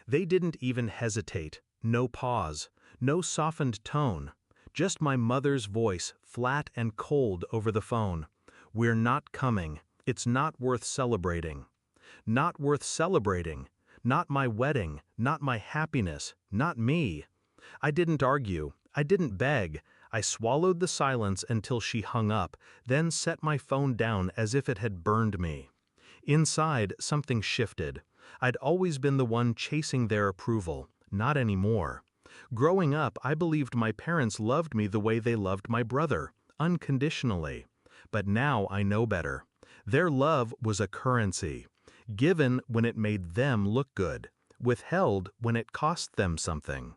They didn't even hesitate, no pause, no softened tone, just my mother's voice, flat and cold over the phone. "We're not coming. It's not worth celebrating." Not worth celebrating. Not my wedding, not my happiness, not me. I didn't argue, I didn't beg. I swallowed the silence until she hung up, then set my phone down as if it had burned me. Inside, something shifted. I'd always been the one chasing their approval, not anymore. Growing up, I believed my parents loved me the way they loved my brother, unconditionally. But now I know better. Their love was a currency, given when it made them look good, withheld when it cost them something.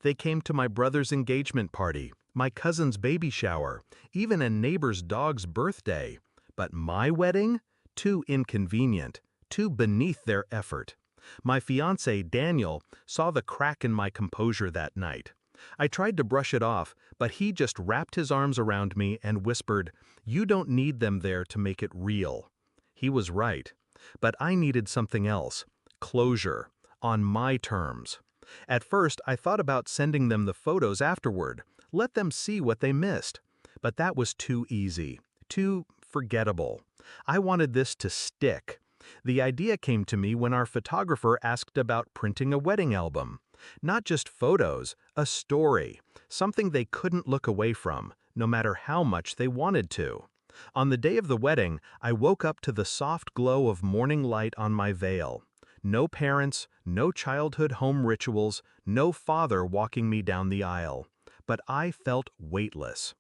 They came to my brother's engagement party, my cousin's baby shower, even a neighbor's dog's birthday. But my wedding? Too inconvenient, too beneath their effort. My fiancé, Daniel, saw the crack in my composure that night. I tried to brush it off, but he just wrapped his arms around me and whispered, "You don't need them there to make it real." He was right. But I needed something else, closure, on my terms. At first, I thought about sending them the photos afterward, let them see what they missed. But that was too easy, too forgettable. I wanted this to stick. The idea came to me when our photographer asked about printing a wedding album. Not just photos, a story, something they couldn't look away from, no matter how much they wanted to. On the day of the wedding, I woke up to the soft glow of morning light on my veil. No parents, no childhood home rituals, no father walking me down the aisle. But I felt weightless.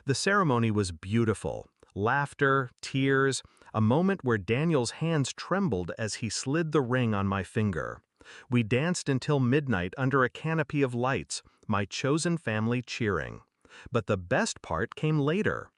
The ceremony was beautiful. Laughter, tears, a moment where Daniel's hands trembled as he slid the ring on my finger. We danced until midnight under a canopy of lights, my chosen family cheering. But the best part came later.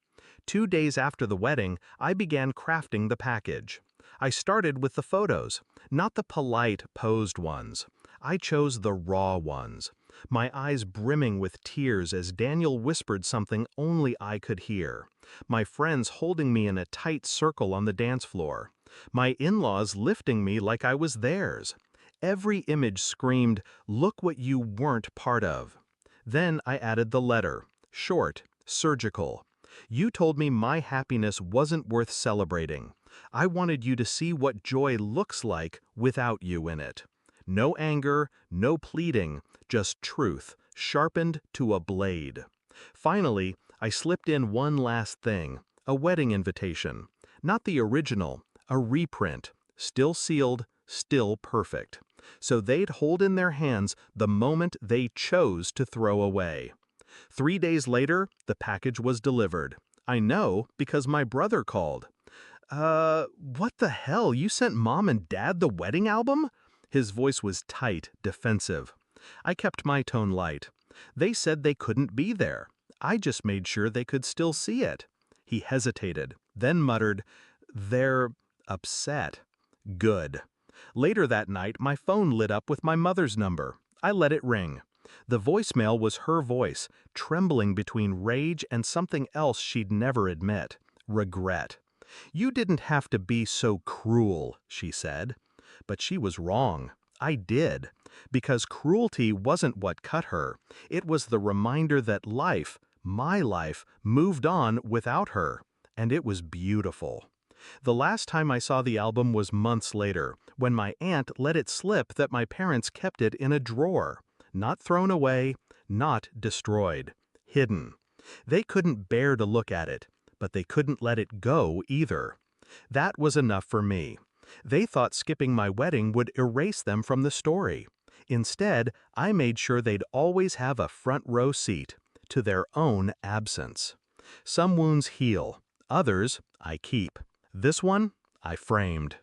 2 days after the wedding, I began crafting the package. I started with the photos, not the polite, posed ones. I chose the raw ones, my eyes brimming with tears as Daniel whispered something only I could hear. My friends holding me in a tight circle on the dance floor. My in-laws lifting me like I was theirs. Every image screamed, "Look what you weren't part of." Then I added the letter, short, surgical. You told me my happiness wasn't worth celebrating. I wanted you to see what joy looks like without you in it. No anger, no pleading, just truth, sharpened to a blade. Finally, I slipped in one last thing, a wedding invitation. Not the original, a reprint, still sealed, still perfect. So they'd hold in their hands the moment they chose to throw away. 3 days later, the package was delivered. I know because my brother called. What the hell? You sent Mom and Dad the wedding album?" His voice was tight, defensive. I kept my tone light. They said they couldn't be there. I just made sure they could still see it. He hesitated, then muttered, "They're upset." Good. Later that night, my phone lit up with my mother's number. I let it ring. The voicemail was her voice, trembling between rage and something else she'd never admit, regret. "You didn't have to be so cruel," she said. But she was wrong. I did. Because cruelty wasn't what cut her. It was the reminder that life, my life, moved on without her. And it was beautiful. The last time I saw the album was months later, when my aunt let it slip that my parents kept it in a drawer. Not thrown away, not destroyed. Hidden. They couldn't bear to look at it, but they couldn't let it go either. That was enough for me. They thought skipping my wedding would erase them from the story. Instead, I made sure they'd always have a front row seat to their own absence. Some wounds heal, others I keep. This one I framed.